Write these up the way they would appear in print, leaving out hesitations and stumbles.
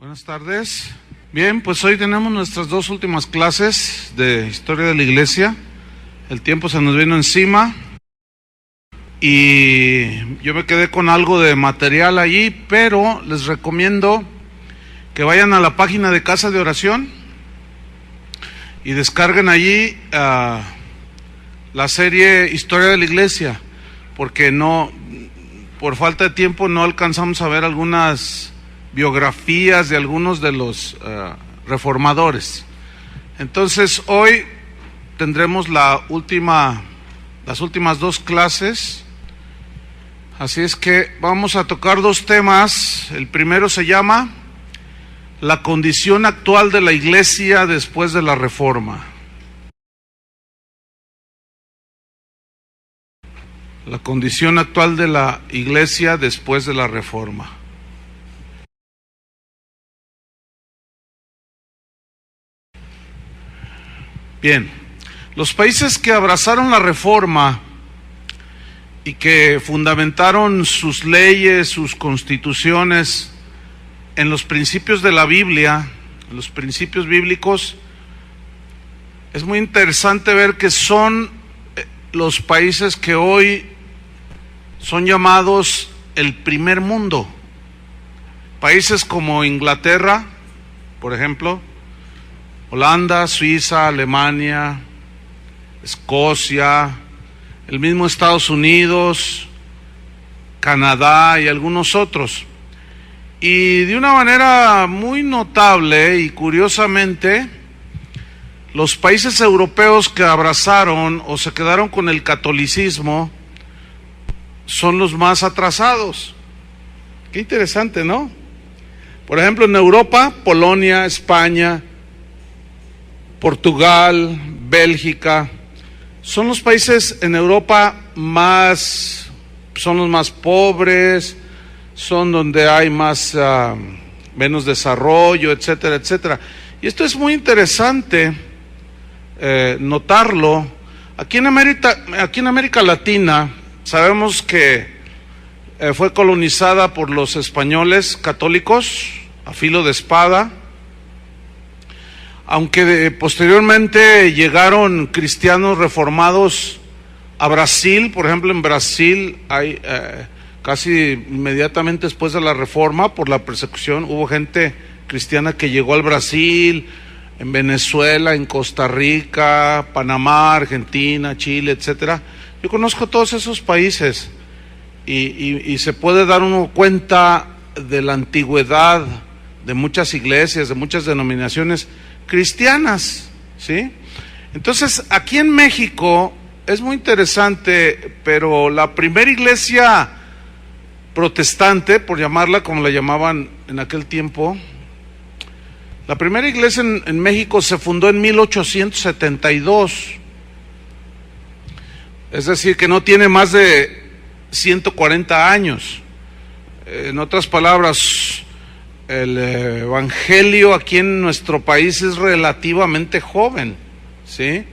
Buenas tardes. Bien, pues hoy tenemos nuestras dos últimas clases de Historia de la Iglesia. El tiempo se nos vino encima y yo me quedé con algo de material allí, pero les recomiendo que vayan a la página de Casa de Oración y descarguen allí la serie Historia de la Iglesia, porque por falta de tiempo no alcanzamos a ver algunas biografías de algunos de los reformadores. Entonces hoy tendremos las últimas dos clases, así es que vamos a tocar dos temas. El primero se llama la condición actual de la Iglesia después de la Reforma. La condición actual de la Iglesia después de la Reforma. Bien, los países que abrazaron la Reforma y que fundamentaron sus leyes, sus constituciones en los principios de la Biblia, en los principios bíblicos, es muy interesante ver que son los países que hoy son llamados el primer mundo. Países como Inglaterra, por ejemplo, Holanda, Suiza, Alemania, Escocia, el mismo Estados Unidos, Canadá y algunos otros. Y de una manera muy notable y curiosamente, los países europeos que abrazaron o se quedaron con el catolicismo son los más atrasados. Qué interesante, ¿no? Por ejemplo, en Europa, Polonia, España, Portugal, Bélgica, son los países en Europa son los más pobres, son donde hay menos desarrollo, etcétera, etcétera. Y esto es muy interesante notarlo. Aquí en América Latina sabemos que fue colonizada por los españoles católicos a filo de espada, aunque posteriormente llegaron cristianos reformados a Brasil. Por ejemplo, en Brasil hay casi inmediatamente después de la Reforma, por la persecución, hubo gente cristiana que llegó al Brasil, en Venezuela, en Costa Rica, Panamá, Argentina, Chile, etcétera. Yo conozco todos esos países y se puede dar uno cuenta de la antigüedad de muchas iglesias, de muchas denominaciones cristianas, ¿sí? Entonces, aquí en México es muy interesante, pero la primera iglesia protestante, por llamarla como la llamaban en aquel tiempo, la primera iglesia en México se fundó en 1872, es decir, que no tiene más de 140 años. En otras palabras, el evangelio aquí en nuestro país es relativamente joven, ¿sí?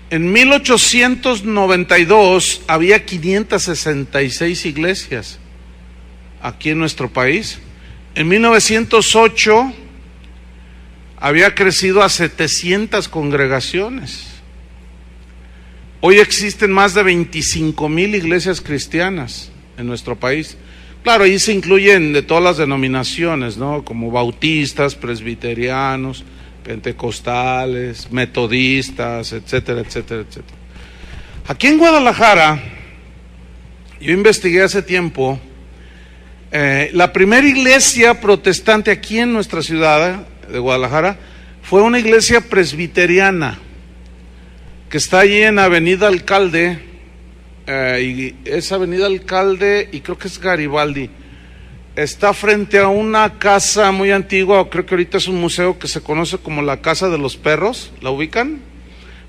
En 1892 había 566 iglesias aquí en nuestro país. En 1908 había crecido a 700 congregaciones. Hoy existen más de 25,000 iglesias cristianas en nuestro país. Claro, ahí se incluyen de todas las denominaciones, ¿no? Como bautistas, presbiterianos, pentecostales, metodistas, etcétera, etcétera, etcétera. Aquí en Guadalajara, yo investigué hace tiempo, la primera iglesia protestante aquí en nuestra ciudad de Guadalajara fue una iglesia presbiteriana que está allí en Avenida Alcalde, y es Avenida Alcalde y creo que es Garibaldi. Está frente a una casa muy antigua, o creo que ahorita es un museo que se conoce como la Casa de los Perros. ¿La ubican?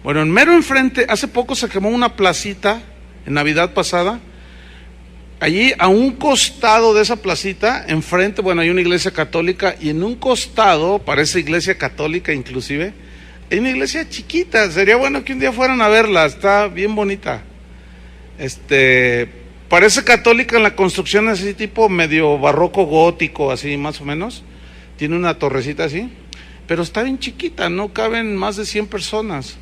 Bueno, mero enfrente, hace poco se quemó una placita en Navidad pasada. Allí a un costado de esa placita, enfrente, bueno, hay una iglesia católica, y en un costado, parece iglesia católica inclusive, hay una iglesia chiquita. Sería bueno que un día fueran a verla, está bien bonita. Parece católica en la construcción, así tipo medio barroco gótico, así más o menos. tiene una torrecita así, pero está bien chiquita, no caben más de 100 personas.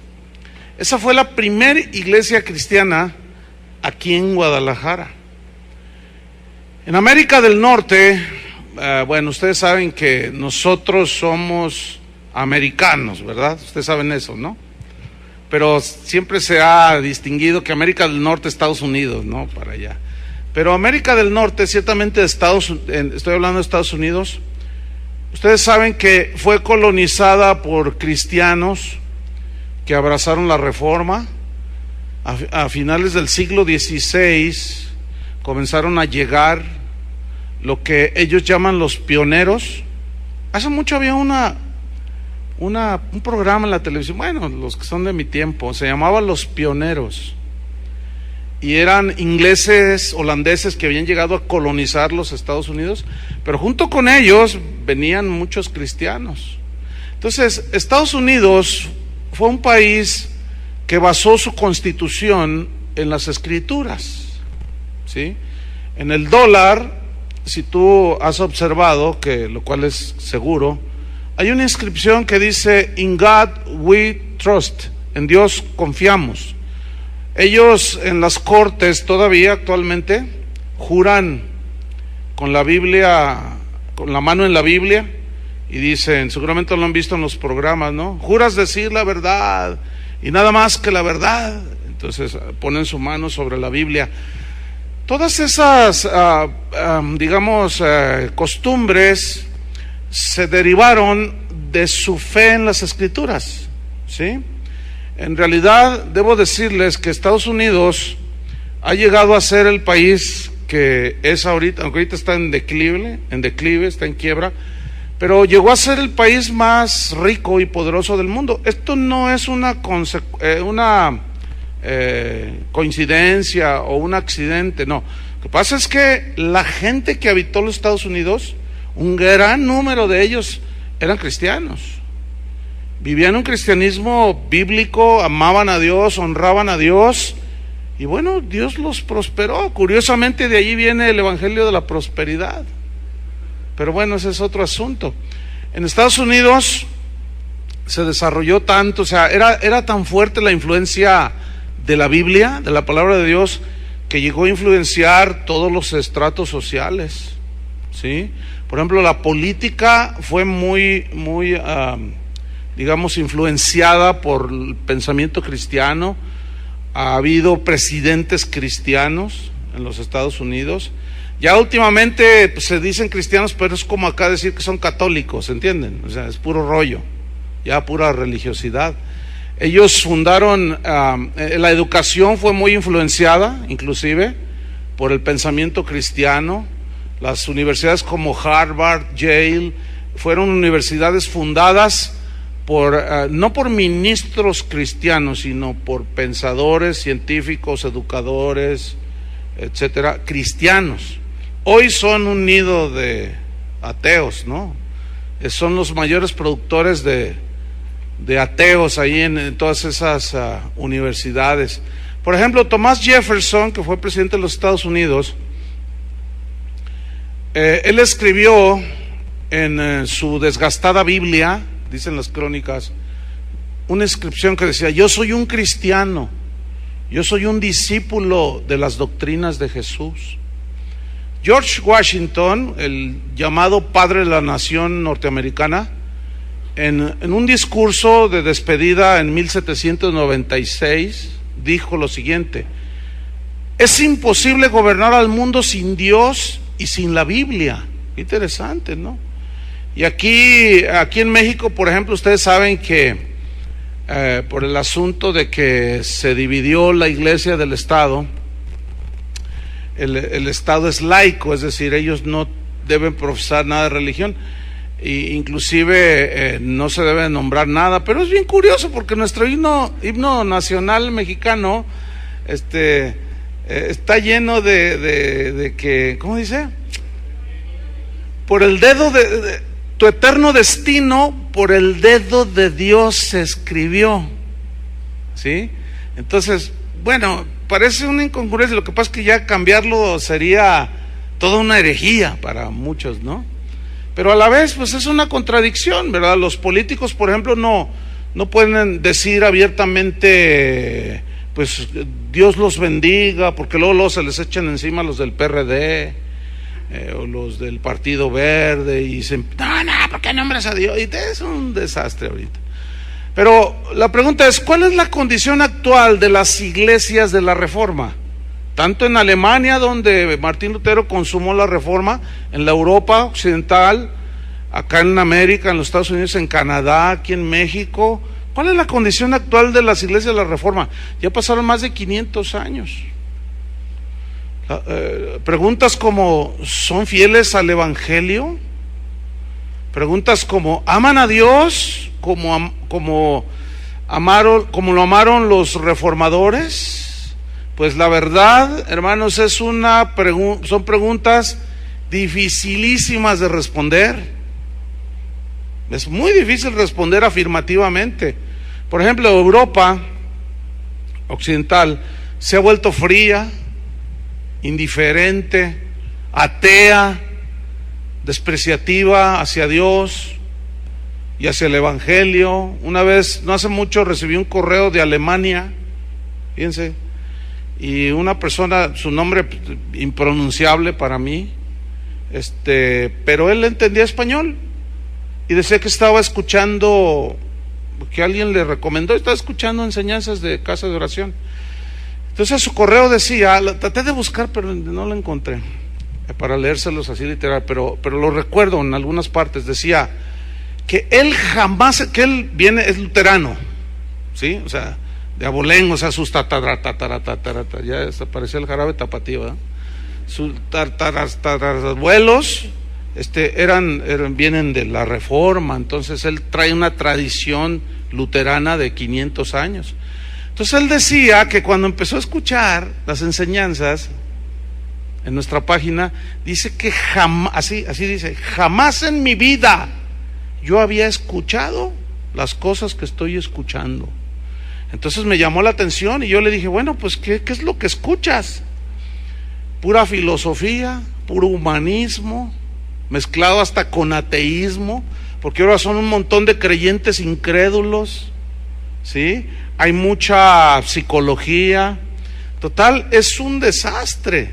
Esa fue la primera iglesia cristiana aquí en Guadalajara. En América del Norte, bueno, ustedes saben que nosotros somos americanos, ¿verdad? Ustedes saben eso, ¿no? Pero siempre se ha distinguido que América del Norte, Estados Unidos, ¿no? Para allá. Pero América del Norte, ciertamente estoy hablando de Estados Unidos, ustedes saben que fue colonizada por cristianos que abrazaron la Reforma. A finales del siglo XVI comenzaron a llegar lo que ellos llaman los pioneros. Hace mucho había un programa en la televisión, bueno, los que son de mi tiempo, se llamaba Los Pioneros, y eran ingleses, holandeses que habían llegado a colonizar los Estados Unidos, pero junto con ellos venían muchos cristianos. Entonces, Estados Unidos fue un país que basó su constitución en las escrituras, ¿sí? En el dólar, si tú has observado, que lo cual es seguro, hay una inscripción que dice "In God we trust", en Dios confiamos. Ellos en las cortes todavía actualmente juran con la Biblia, con la mano en la Biblia, y dicen, seguramente lo han visto en los programas, ¿no? Juras decir la verdad y nada más que la verdad. Entonces ponen su mano sobre la Biblia. Todas esas, costumbres se derivaron de su fe en las Escrituras, ¿sí? En realidad, debo decirles que Estados Unidos ha llegado a ser el país que es ahorita, aunque ahorita está en declive, está en quiebra, pero llegó a ser el país más rico y poderoso del mundo. Esto no es una coincidencia o un accidente, no. Lo que pasa es que la gente que habitó los Estados Unidos, un gran número de ellos eran cristianos. Vivían un cristianismo bíblico, amaban a Dios, honraban a Dios, y bueno, Dios los prosperó. Curiosamente, de allí viene el evangelio de la prosperidad. Pero bueno, ese es otro asunto. En Estados Unidos se desarrolló tanto, o sea, era tan fuerte la influencia de la Biblia, de la palabra de Dios, que llegó a influenciar todos los estratos sociales, ¿sí? Por ejemplo, la política fue muy influenciada por el pensamiento cristiano. Ha habido presidentes cristianos en los Estados Unidos. Ya últimamente pues, se dicen cristianos, pero es como acá decir que son católicos, ¿entienden? O sea, es puro rollo, ya pura religiosidad. Ellos fundaron, la educación fue muy influenciada, inclusive, por el pensamiento cristiano. Las universidades como Harvard, Yale, fueron universidades fundadas no por ministros cristianos, sino por pensadores, científicos, educadores, etcétera, cristianos. Hoy son un nido de ateos, ¿no? Son los mayores productores de ateos ahí en todas esas universidades. Por ejemplo, Thomas Jefferson, que fue presidente de los Estados Unidos, él escribió en su desgastada Biblia, dicen las crónicas, una inscripción que decía: yo soy un cristiano, yo soy un discípulo de las doctrinas de Jesús. George Washington, el llamado padre de la nación norteamericana, en un discurso de despedida en 1796, dijo lo siguiente: es imposible gobernar al mundo sin Dios y sin la Biblia. Interesante, ¿no? Y aquí en México, por ejemplo, ustedes saben que por el asunto de que se dividió la iglesia del Estado, el Estado es laico, es decir, ellos no deben profesar nada de religión, e inclusive no se debe nombrar nada. Pero es bien curioso porque nuestro himno nacional mexicano está lleno de que, ¿cómo dice? Por el dedo de tu eterno destino, por el dedo de Dios se escribió, ¿sí? Entonces, bueno, parece una incongruencia. Lo que pasa es que ya cambiarlo sería toda una herejía para muchos, ¿no? pero a la vez pues es una contradicción, ¿verdad? Los políticos, por ejemplo, no pueden decir abiertamente, pues Dios los bendiga, porque luego se les echan encima los del PRD o los del Partido Verde y dicen, no, ¿por qué nombras a Dios? Y es un desastre ahorita. Pero la pregunta es, ¿cuál es la condición actual de las iglesias de la Reforma? Tanto en Alemania, donde Martín Lutero consumó la Reforma, en la Europa occidental, acá en América, en los Estados Unidos, en Canadá, aquí en México. ¿Cuál es la condición actual de las iglesias de la Reforma? Ya pasaron más de 500 años. Preguntas como, ¿son fieles al Evangelio? Preguntas como, ¿aman a Dios como lo amaron los reformadores? Pues la verdad, hermanos, son preguntas dificilísimas de responder. Es muy difícil responder afirmativamente. Por ejemplo, Europa occidental se ha vuelto fría, indiferente, atea, despreciativa hacia Dios y hacia el Evangelio. Una vez, no hace mucho, recibí un correo de Alemania, fíjense, y una persona, su nombre impronunciable para mí, pero él entendía español y decía que estaba escuchando, que alguien le recomendó, estaba escuchando enseñanzas de casa de oración. Entonces su correo decía, traté de buscar pero no lo encontré para leérselos así literal, pero lo recuerdo en algunas partes. Decía que él jamás, que él es luterano, ¿sí? O sea, de abolengo, o sea, sus ya desapareció el jarabe tapatío, ¿verdad? Sus tatarabuelos vienen de la Reforma, entonces él trae una tradición luterana de 500 años. Entonces él decía que cuando empezó a escuchar las enseñanzas en nuestra página, dice que jamás, así dice, jamás en mi vida yo había escuchado las cosas que estoy escuchando. Entonces me llamó la atención y yo le dije, bueno, pues ¿qué es lo que escuchas? Pura filosofía, puro humanismo, mezclado hasta con ateísmo, porque ahora son un montón de creyentes incrédulos, ¿sí? Hay mucha psicología. Total, es un desastre.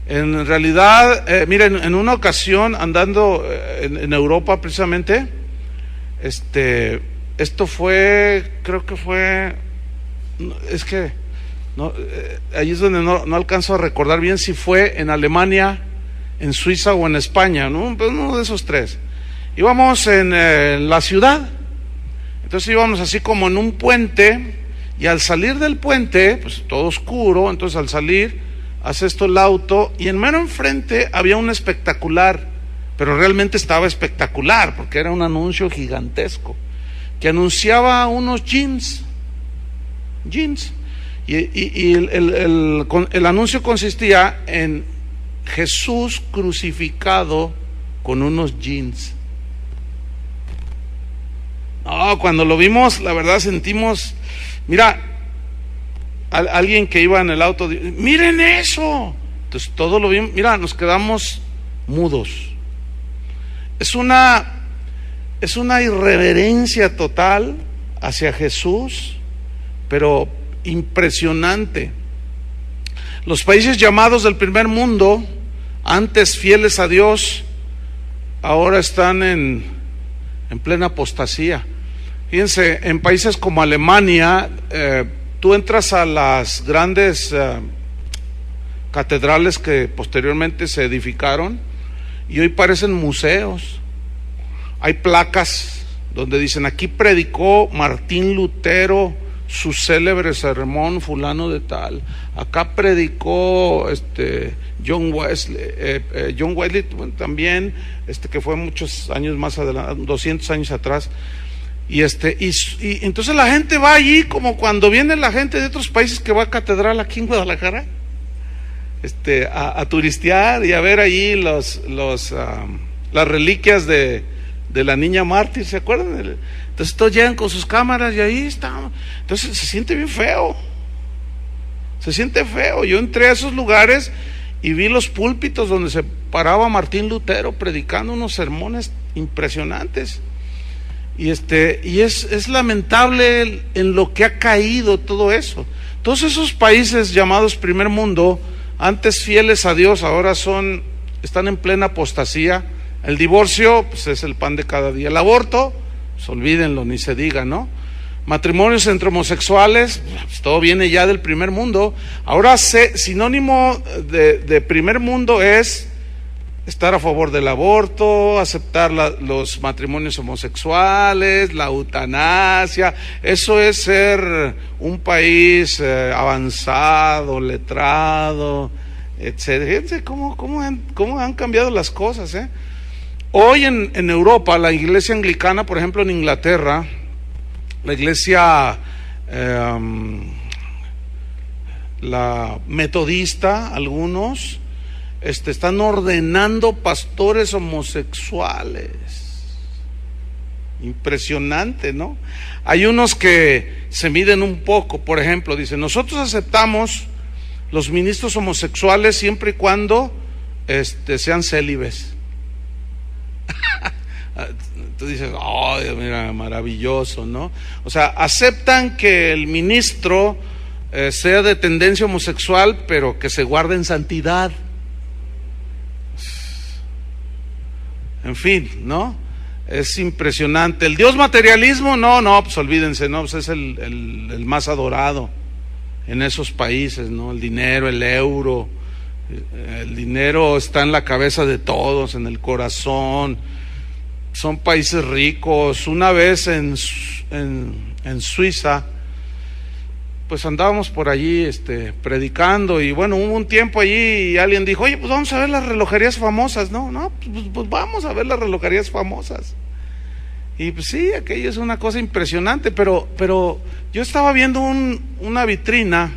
En realidad, miren, en una ocasión andando en Europa precisamente, esto fue, creo que fue, es que no, ahí es donde no alcanzo a recordar bien si fue en Alemania, en Suiza o en España, ¿no? Pues uno de esos tres. Íbamos en la ciudad, entonces íbamos así como en un puente, y al salir del puente, pues todo oscuro, entonces al salir, hace esto el auto, y en mero enfrente había un espectacular, pero realmente estaba espectacular, porque era un anuncio gigantesco, que anunciaba unos jeans, y el anuncio consistía en Jesús crucificado con unos jeans. No, cuando lo vimos, la verdad sentimos, mira, alguien que iba en el auto, miren eso. Entonces todo lo vimos, mira, nos quedamos mudos. Es una irreverencia total hacia Jesús, pero impresionante. Los países llamados del primer mundo, antes fieles a Dios, ahora están en plena apostasía. Fíjense, en países como Alemania, tú entras a las grandes catedrales que posteriormente se edificaron y hoy parecen museos. Hay placas donde dicen, aquí predicó Martín Lutero su célebre sermón fulano de tal, acá predicó John Wesley también, que fue muchos años más adelante, 200 años atrás, y entonces la gente va allí como cuando viene la gente de otros países que va a catedral aquí en Guadalajara, a turistear y a ver allí las reliquias de la niña mártir, ¿se acuerdan? Entonces todos llegan con sus cámaras y ahí están. Entonces se siente bien feo. Se siente feo. Yo entré a esos lugares y vi los púlpitos donde se paraba Martín Lutero predicando unos sermones impresionantes. Y es lamentable en lo que ha caído todo eso. Todos esos países llamados primer mundo, antes fieles a Dios, ahora están en plena apostasía. El divorcio, pues es el pan de cada día. El aborto, pues olvídenlo, ni se diga, ¿no? Matrimonios entre homosexuales, pues todo viene ya del primer mundo. Ahora sinónimo de primer mundo es estar a favor del aborto, aceptar los matrimonios homosexuales, la eutanasia. Eso es ser un país avanzado, letrado, etcétera. Fíjense cómo han cambiado las cosas, ¿eh? Hoy en Europa, la iglesia anglicana, por ejemplo en Inglaterra, la iglesia la metodista, algunos están ordenando pastores homosexuales. Impresionante, ¿no? Hay unos que se miden un poco. Por ejemplo, dicen: nosotros aceptamos los ministros homosexuales siempre y cuando sean célibes. Tú dices: oh, mira, maravilloso, ¿no? O sea, aceptan que el ministro sea de tendencia homosexual, pero que se guarde en santidad. En fin, ¿no? Es impresionante. El Dios materialismo, no, pues olvídense, ¿no? Pues es el más adorado en esos países, ¿no? El dinero, el euro, el dinero está en la cabeza de todos, en el corazón. Son países ricos. Una vez en Suiza, pues andábamos por allí predicando, y bueno, hubo un tiempo allí y alguien dijo: oye, pues vamos a ver las relojerías famosas. No, pues vamos a ver las relojerías famosas. Y pues sí, aquello es una cosa impresionante, pero yo estaba viendo una vitrina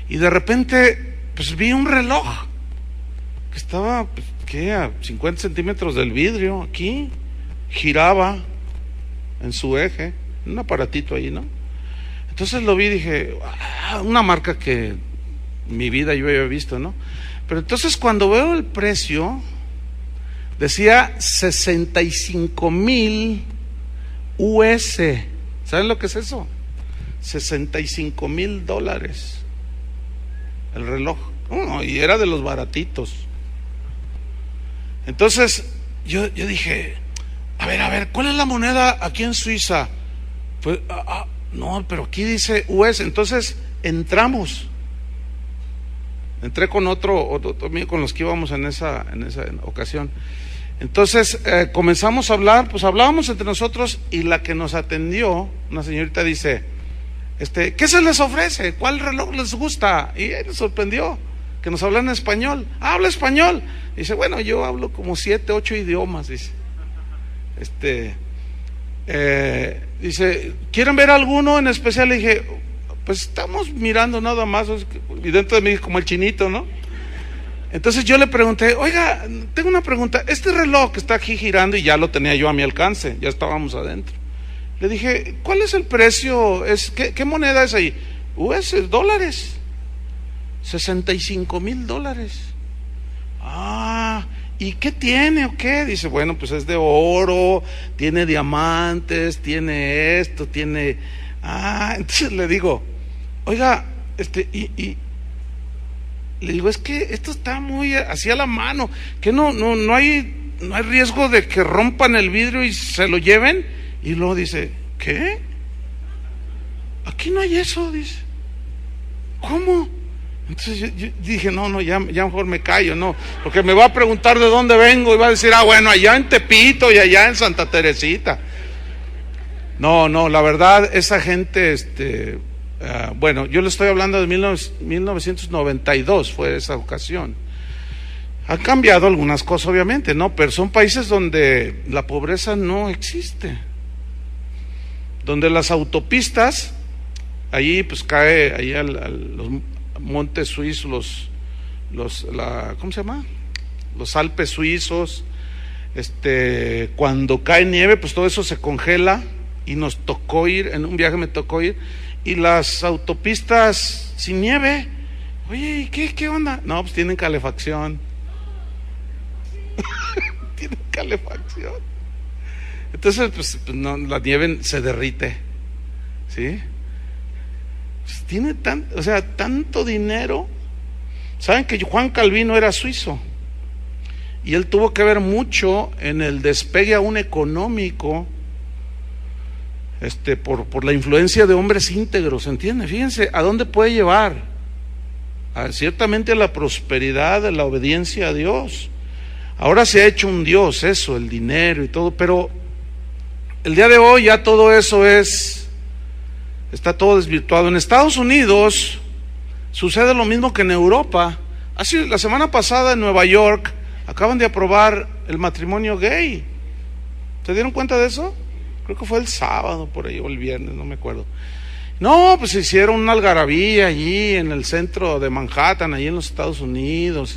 y de repente pues vi un reloj que estaba, pues, ¿qué? A 50 centímetros del vidrio, aquí, giraba en su eje, un aparatito ahí, ¿no? Entonces lo vi y dije: una marca que en mi vida yo había visto, ¿no? Pero entonces cuando veo el precio, decía 65,000 US. ¿Saben lo que es eso? $65,000 el reloj. Y era de los baratitos. Entonces yo dije: a ver, ¿cuál es la moneda aquí en Suiza? Pues no, pero aquí dice US. Entonces entré con otro amigo con los que íbamos en esa ocasión. Entonces comenzamos a hablar, pues hablábamos entre nosotros, y la que nos atendió, una señorita, dice: ¿qué se les ofrece? ¿Cuál reloj les gusta? Y él nos sorprendió que nos hablan en español. ¿Habla español? Dice: bueno, yo hablo como 7, 8 idiomas, dice. Dice: ¿quieren ver alguno en especial? Le dije: pues estamos mirando nada más. Y dentro de mí, como el chinito, ¿no? Entonces yo le pregunté: oiga, tengo una pregunta. Este reloj que está aquí girando, y ya lo tenía yo a mi alcance, ya estábamos adentro. Le dije: ¿cuál es el precio? ¿Qué moneda es ahí? US, dólares. $65,000. ¿Y qué tiene o qué? Dice: bueno, pues es de oro, tiene diamantes, tiene esto, tiene... entonces le digo: oiga, le digo, es que esto está muy así a la mano, que no hay riesgo de que rompan el vidrio y se lo lleven. Y luego dice: ¿qué? Aquí no hay eso, dice. ¿Cómo? Entonces yo dije: no, ya mejor me callo, no, porque me va a preguntar de dónde vengo y va a decir: bueno, allá en Tepito y allá en Santa Teresita. No, la verdad, esa gente, bueno, yo le estoy hablando de 1992, fue esa ocasión. Han cambiado algunas cosas, obviamente, ¿no? Pero son países donde la pobreza no existe, donde las autopistas, allí pues cae, ahí los montes suizos, ¿cómo se llama? Los Alpes suizos, cuando cae nieve, pues todo eso se congela, y nos tocó ir, en un viaje me tocó ir, y las autopistas sin nieve. Oye, ¿qué onda? No, pues tienen calefacción. Tienen calefacción. Entonces, pues no, la nieve se derrite, ¿sí? Pues tiene tanto dinero. Saben que Juan Calvino era suizo y él tuvo que ver mucho en el despegue aún económico, por la influencia de hombres íntegros, ¿entiende? Fíjense a dónde puede llevar, ciertamente a la prosperidad, a la obediencia a Dios. Ahora se ha hecho un Dios eso, el dinero y todo, pero el día de hoy ya todo eso está todo desvirtuado. En Estados Unidos sucede lo mismo que en Europa. Así, la semana pasada en Nueva York acaban de aprobar el matrimonio gay. ¿Se dieron cuenta de eso? Creo que fue el sábado por ahí o el viernes, no me acuerdo. No, pues se hicieron una algarabía allí en el centro de Manhattan, allí en los Estados Unidos.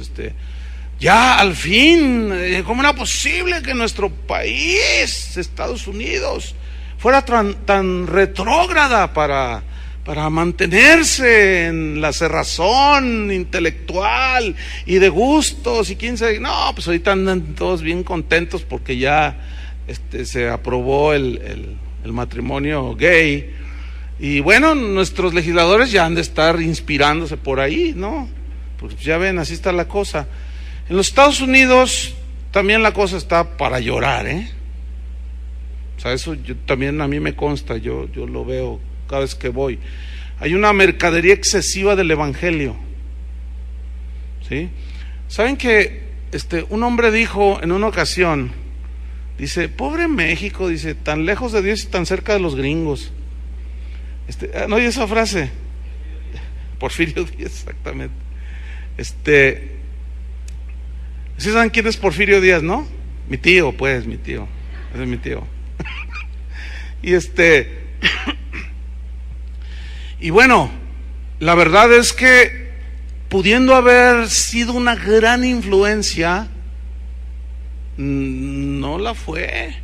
Ya al fin, ¿cómo era posible que nuestro país, Estados Unidos, fuera tan retrógrada para mantenerse en la cerrazón intelectual y de gustos y quién sabe? No, pues ahorita andan todos bien contentos porque ya se aprobó el matrimonio gay. Y bueno, nuestros legisladores ya han de estar inspirándose por ahí, ¿no? Pues ya ven, así está la cosa. En los Estados Unidos también la cosa está para llorar, O sea, eso también a mí me consta, yo lo veo cada vez que voy. Hay una mercadería excesiva del evangelio, ¿sí? ¿Saben que un hombre dijo en una ocasión, dice, pobre México, dice, tan lejos de Dios y tan cerca de los gringos? ¿No oye esa frase? Porfirio Díaz, exactamente. ¿Sí saben quién es Porfirio Díaz, no? Mi tío, ese es mi tío. Y y bueno, la verdad es que pudiendo haber sido una gran influencia, no la fue.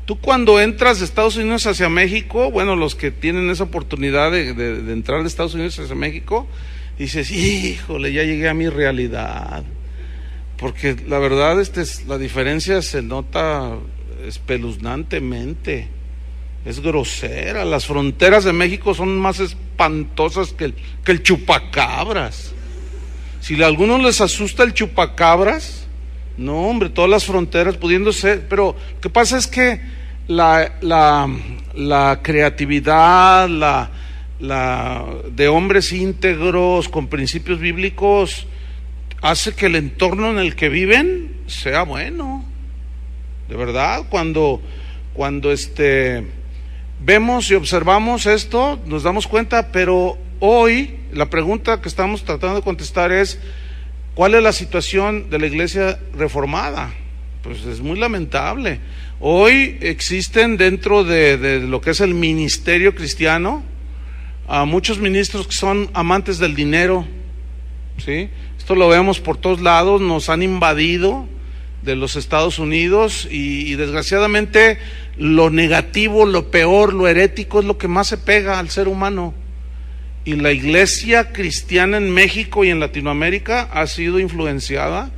Tú cuando entras de Estados Unidos hacia México, bueno, los que tienen esa oportunidad de entrar de Estados Unidos hacia México, dices, híjole, ya llegué a mi realidad. Porque la verdad, la diferencia se nota espeluznantemente. Es grosera. Las fronteras de México son más espantosas que el chupacabras. Si a algunos les asusta el chupacabras, no, hombre, todas las fronteras pudiendo ser. Pero lo que pasa es que la creatividad, de hombres íntegros con principios bíblicos, hace que el entorno en el que viven sea bueno. De verdad, cuando vemos y observamos esto, nos damos cuenta. Pero hoy la pregunta que estamos tratando de contestar es, ¿cuál es la situación de la iglesia reformada? Pues es muy lamentable. Hoy existen dentro de lo que es el ministerio cristiano a muchos ministros que son amantes del dinero, ¿sí? Esto lo vemos por todos lados, nos han invadido de los Estados Unidos y desgraciadamente lo negativo, lo peor, lo herético es lo que más se pega al ser humano. Y la iglesia cristiana en México y en Latinoamérica ha sido influenciada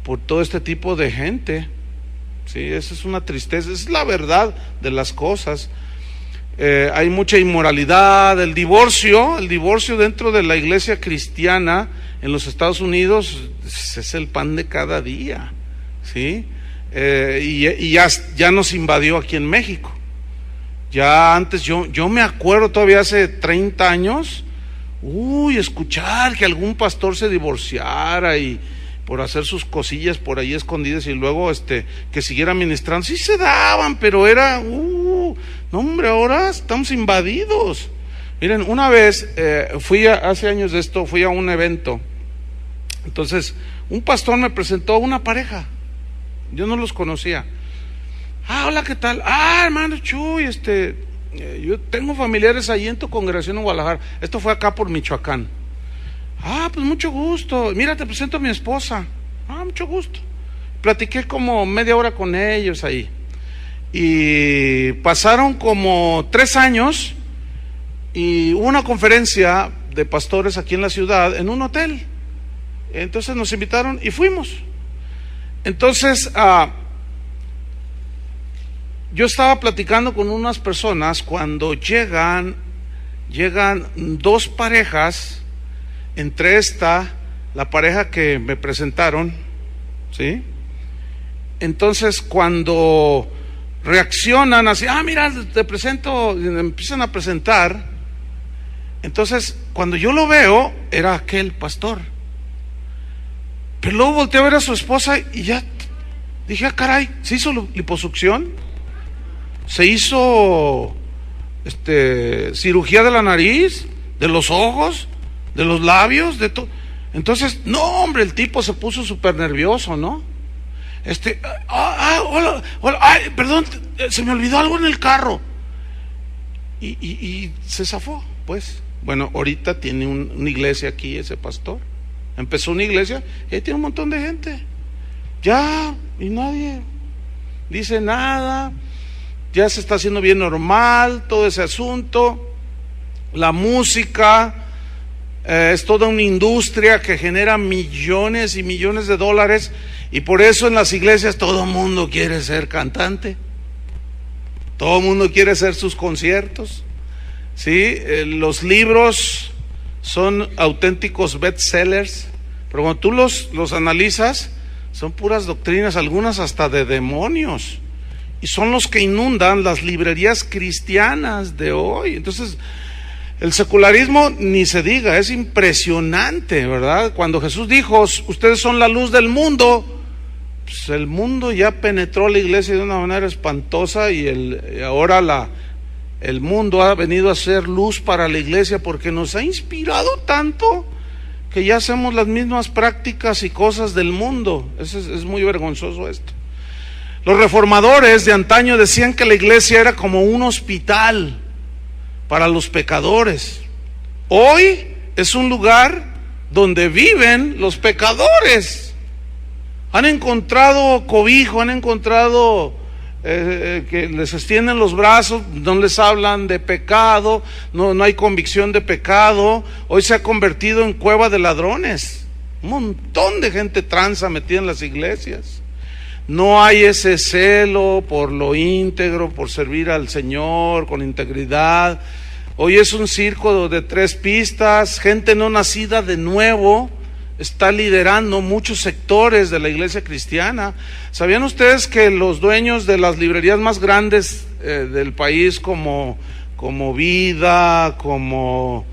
por todo este tipo de gente. Sí, esa es una tristeza, es la verdad de las cosas. Hay mucha inmoralidad, el divorcio dentro de la iglesia cristiana en los Estados Unidos es el pan de cada día, ¿sí? Y ya nos invadió aquí en México. Ya antes, yo me acuerdo todavía hace 30 años, escuchar que algún pastor se divorciara y por hacer sus cosillas por ahí escondidas y luego que siguiera ministrando, sí se daban, pero era, no hombre, ahora estamos invadidos. Miren, una vez hace años de esto, fui a un evento. Entonces, un pastor me presentó a una pareja, yo no los conocía. Hola, ¿qué tal? Hermano Chuy, yo tengo familiares ahí en tu congregación en Guadalajara. Esto fue acá por Michoacán. Pues mucho gusto. Mira, te presento a mi esposa. Mucho gusto. Platiqué como media hora con ellos ahí. Y pasaron como 3 años y hubo una conferencia de pastores aquí en la ciudad, en un hotel. Entonces nos invitaron y fuimos. Entonces, yo estaba platicando con unas personas cuando llegan dos parejas, entre la pareja que me presentaron, ¿sí? Entonces cuando reaccionan así, mira, te presento, me empiezan a presentar. Entonces cuando yo lo veo, era aquel pastor. Pero luego volteé a ver a su esposa y ya dije, caray, ¿se hizo liposucción? ¿Se hizo cirugía de la nariz, de los ojos, de los labios, de todo? Entonces, no, hombre, el tipo se puso súper nervioso, ¿no? Hola, ay, perdón, se me olvidó algo en el carro. Y se zafó, pues. Bueno, ahorita tiene una iglesia aquí ese pastor. Empezó una iglesia y ahí tiene un montón de gente. Ya, y nadie dice nada. Ya se está haciendo bien normal todo ese asunto. La música es toda una industria que genera millones y millones de dólares, y por eso en las iglesias todo el mundo quiere ser cantante, todo el mundo quiere hacer sus conciertos, ¿sí? Los libros son auténticos bestsellers, pero cuando tú los analizas, son puras doctrinas, algunas hasta de demonios, y son los que inundan las librerías cristianas de hoy. Entonces, el secularismo ni se diga, es impresionante, ¿verdad? Cuando Jesús dijo, ustedes son la luz del mundo, pues el mundo ya penetró la iglesia de una manera espantosa, y ahora el mundo ha venido a ser luz para la iglesia porque nos ha inspirado tanto que ya hacemos las mismas prácticas y cosas del mundo. Es muy vergonzoso esto. Los reformadores de antaño decían que la iglesia era como un hospital para los pecadores. Hoy es un lugar donde viven los pecadores. Han encontrado cobijo, han encontrado que les extienden los brazos, no les hablan de pecado, no hay convicción de pecado. Hoy se ha convertido en cueva de ladrones. Un montón de gente tranza metida en las iglesias. No hay ese celo por lo íntegro, por servir al Señor con integridad. Hoy es un circo de 3 pistas. Gente no nacida de nuevo está liderando muchos sectores de la iglesia cristiana. ¿Sabían ustedes que los dueños de las librerías más grandes del país, como Vida, como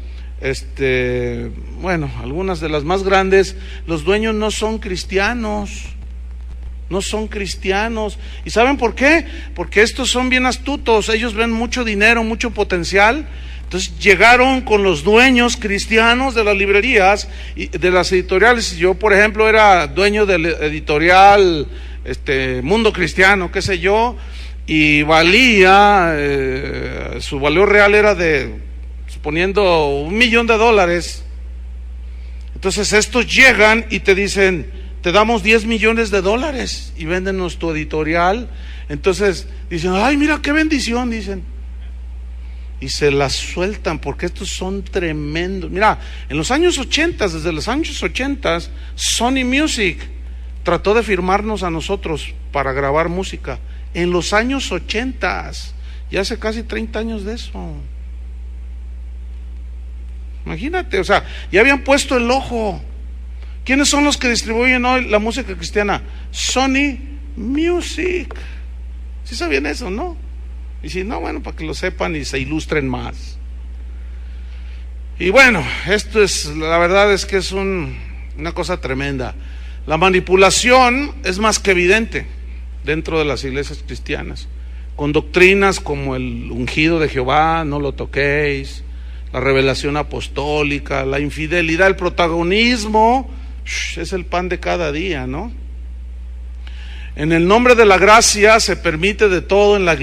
algunas de las más grandes, los dueños no son cristianos? No son cristianos. ¿Y saben por qué? Porque estos son bien astutos. Ellos ven mucho dinero, mucho potencial. Entonces llegaron con los dueños cristianos de las librerías y de las editoriales. Yo, por ejemplo, era dueño del editorial Mundo Cristiano, qué sé yo, y valía, su valor real era suponiendo $1,000,000. Entonces estos llegan y te dicen, te damos $10 millones y véndenos tu editorial. Entonces dicen, ay, mira qué bendición, dicen, y se las sueltan porque estos son tremendos. Mira, en los años 80, desde los años 80, Sony Music trató de firmarnos a nosotros para grabar música. En los años 80, ya hace casi 30 años de eso. Imagínate, o sea, ya habían puesto el ojo. ¿Quiénes son los que distribuyen hoy la música cristiana? Sony Music. ¿Sí sabían eso, no? Y si no, bueno, para que lo sepan y se ilustren más. Y bueno, la verdad es que es una cosa tremenda. La manipulación es más que evidente dentro de las iglesias cristianas, con doctrinas como el ungido de Jehová, no lo toquéis, la revelación apostólica, la infidelidad, el protagonismo, es el pan de cada día, ¿no? En el nombre de la gracia se permite de todo en la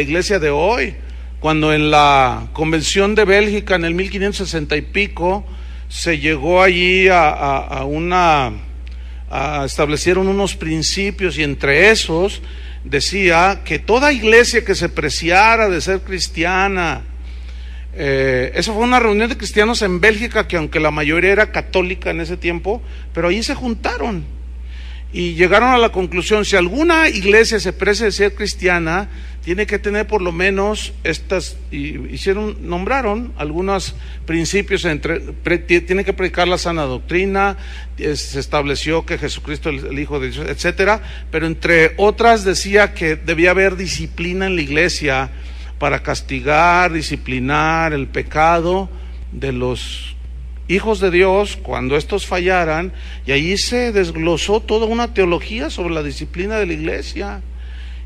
iglesia de hoy. Cuando en la Convención de Bélgica en el 1560 y pico se llegó allí establecieron unos principios, y entre esos decía que toda iglesia que se preciara de ser cristiana, eso fue una reunión de cristianos en Bélgica, que aunque la mayoría era católica en ese tiempo, pero allí se juntaron y llegaron a la conclusión: si alguna iglesia se precia de ser cristiana, tiene que tener por lo menos nombraron algunos principios, tiene que predicar la sana doctrina, se estableció que Jesucristo es el Hijo de Dios, etcétera, pero entre otras decía que debía haber disciplina en la iglesia para castigar, disciplinar el pecado de los hijos de Dios cuando estos fallaran, y allí se desglosó toda una teología sobre la disciplina de la iglesia.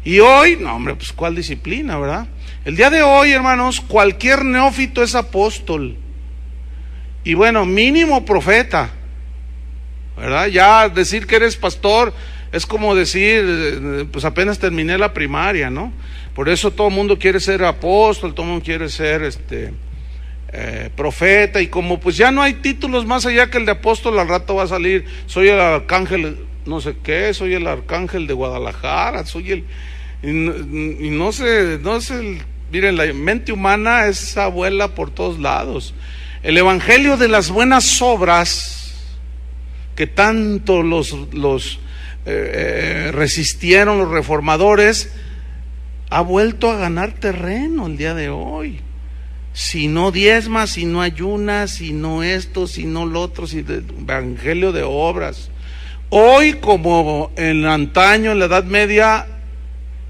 Y hoy, no hombre, pues cuál disciplina, ¿verdad? El día de hoy, hermanos, cualquier neófito es apóstol. Y bueno, mínimo profeta, ¿verdad? Ya decir que eres pastor es como decir, pues apenas terminé la primaria, ¿no? Por eso todo el mundo quiere ser apóstol, todo el mundo quiere ser profeta, y como pues ya no hay títulos más allá que el de apóstol, al rato va a salir, soy el arcángel, no sé qué, soy el arcángel de Guadalajara, soy el... Y no sé, miren, la mente humana es abuela por todos lados. El evangelio de las buenas obras, que tanto los resistieron los reformadores, ha vuelto a ganar terreno el día de hoy. Si no diezmas, si no ayunas, si no esto, si no lo otro, si el evangelio de obras. Hoy, como en antaño, en la Edad Media,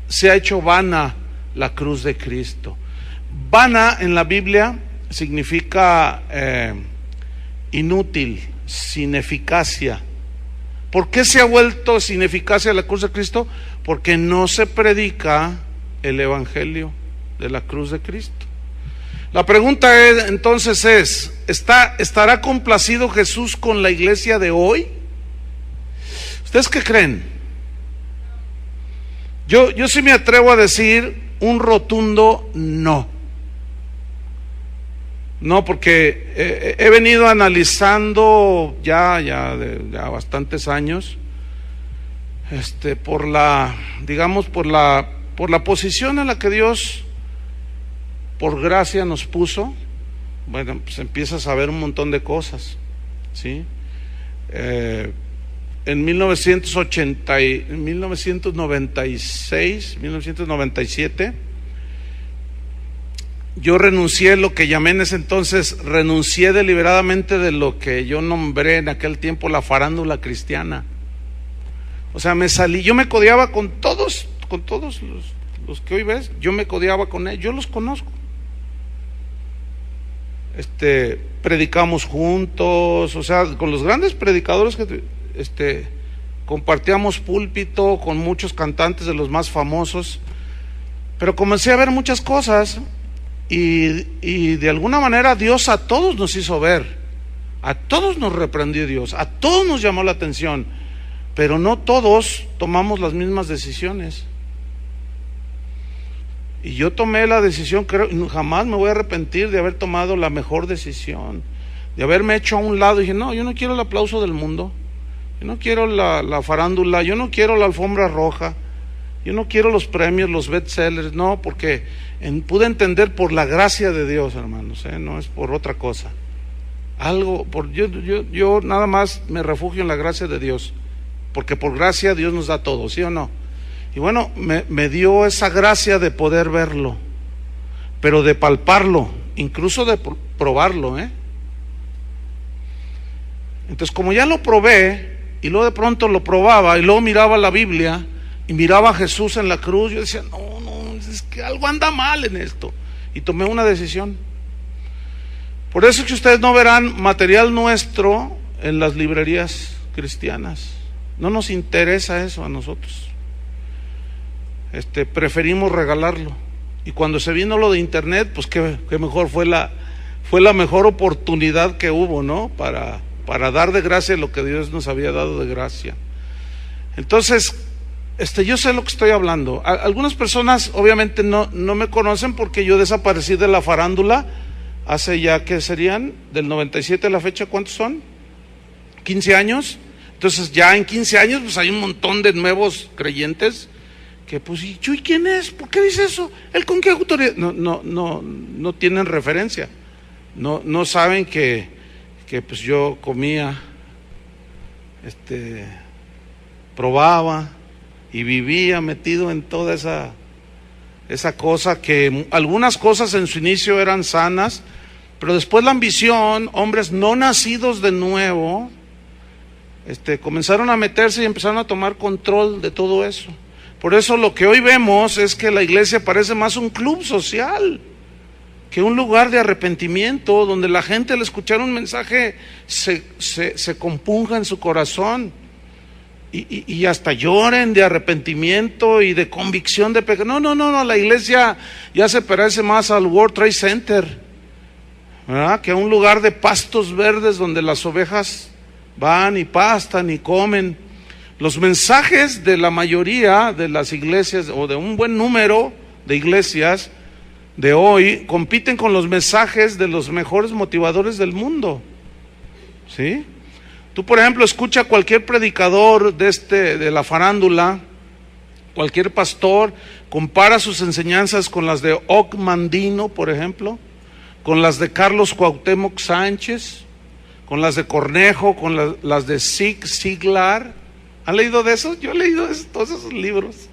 se ha hecho vana la cruz de Cristo. Vana en la Biblia significa inútil, sin eficacia. ¿Por qué se ha vuelto sin eficacia la cruz de Cristo? Porque no se predica el evangelio de la cruz de Cristo. La pregunta entonces es, ¿estará complacido Jesús con la iglesia de hoy? ¿Ustedes qué creen? Yo sí me atrevo a decir un rotundo no. No, porque he venido analizando ya bastantes años, por la posición en la que Dios, por gracia, nos puso. Bueno, pues empiezas a ver un montón de cosas, ¿sí? En 1996, 1997, yo renuncié, lo que llamé en ese entonces, renuncié deliberadamente de lo que yo nombré en aquel tiempo la farándula cristiana. O sea, me salí, yo me codeaba con todos los que hoy ves, yo me codeaba con ellos, yo los conozco. Predicamos juntos, o sea, con los grandes predicadores que compartíamos púlpito, con muchos cantantes de los más famosos, pero comencé a ver muchas cosas y de alguna manera Dios a todos nos hizo ver, a todos nos reprendió Dios, a todos nos llamó la atención, pero no todos tomamos las mismas decisiones. Y yo tomé la decisión, creo, y jamás me voy a arrepentir de haber tomado la mejor decisión, de haberme hecho a un lado. Y dije, no, yo no quiero el aplauso del mundo, yo no quiero la farándula, yo no quiero la alfombra roja, yo no quiero los premios, los bestsellers, no, porque pude entender por la gracia de Dios, hermanos, no es por otra cosa. Yo nada más me refugio en la gracia de Dios, porque por gracia Dios nos da todo, ¿sí o no? Y bueno, me dio esa gracia de poder verlo, pero de palparlo, incluso de probarlo, Entonces, como ya lo probé, y luego de pronto lo probaba, y luego miraba la Biblia, y miraba a Jesús en la cruz, yo decía, no, es que algo anda mal en esto. Y tomé una decisión. Por eso es que ustedes no verán material nuestro en las librerías cristianas. No nos interesa eso a nosotros. Preferimos regalarlo. Y cuando se vino lo de internet, pues qué mejor, fue la mejor oportunidad que hubo, ¿no? Para dar de gracia lo que Dios nos había dado de gracia. Entonces, yo sé lo que estoy hablando. Algunas personas obviamente no me conocen porque yo desaparecí de la farándula hace ya, ¿qué serían? Del 97 a la fecha, ¿cuántos son? 15 años. Entonces ya en 15 años pues hay un montón de nuevos creyentes que pues, ¿y quién es? ¿Por qué dice eso? ¿Él con qué autoridad? No tienen referencia. No saben que pues yo comía, probaba y vivía metido en toda esa esa cosa que algunas cosas en su inicio eran sanas, pero después la ambición, hombres no nacidos de nuevo, comenzaron a meterse y empezaron a tomar control de todo eso. Por eso lo que hoy vemos es que la iglesia parece más un club social que un lugar de arrepentimiento, donde la gente al escuchar un mensaje se compunja en su corazón y hasta lloren de arrepentimiento y de convicción de pecado. No, la iglesia ya se parece más al World Trade Center, ¿verdad? Que a un lugar de pastos verdes donde las ovejas van y pastan y comen. Los mensajes de la mayoría de las iglesias, o de un buen número de iglesias de hoy, compiten con los mensajes de los mejores motivadores del mundo, ¿sí? Tú, por ejemplo, escucha a cualquier predicador de la farándula, cualquier pastor, compara sus enseñanzas con las de Og Mandino, por ejemplo, con las de Carlos Cuauhtémoc Sánchez, con las de Cornejo, con las de Zig Ziglar. ¿Han leído de esos? Yo he leído todos esos libros.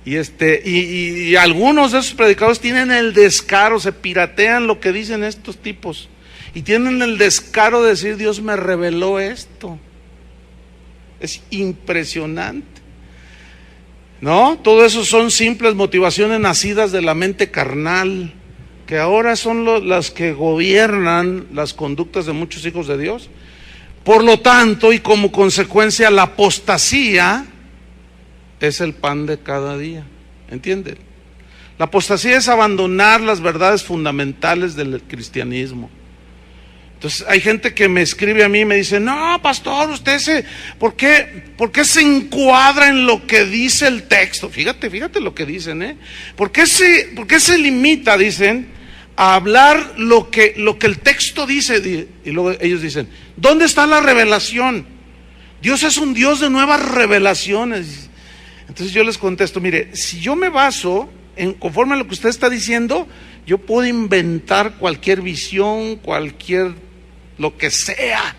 Y algunos de esos predicadores tienen el descaro, se piratean lo que dicen estos tipos, y tienen el descaro de decir: Dios me reveló esto. Es impresionante, ¿no? Todo eso son simples motivaciones nacidas de la mente carnal, que ahora son las que gobiernan las conductas de muchos hijos de Dios. Por lo tanto, y como consecuencia, la apostasía es el pan de cada día, ¿entienden? La apostasía es abandonar las verdades fundamentales del cristianismo. Entonces hay gente que me escribe a mí y me dice: no, pastor, ¿por qué se encuadra en lo que dice el texto? Fíjate lo que dicen, ¿Por qué se limita, dicen, a hablar lo que el texto dice? Y luego ellos dicen: ¿dónde está la revelación? Dios es un Dios de nuevas revelaciones. Entonces yo les contesto: mire, si yo me baso conforme a lo que usted está diciendo, yo puedo inventar cualquier visión, lo que sea,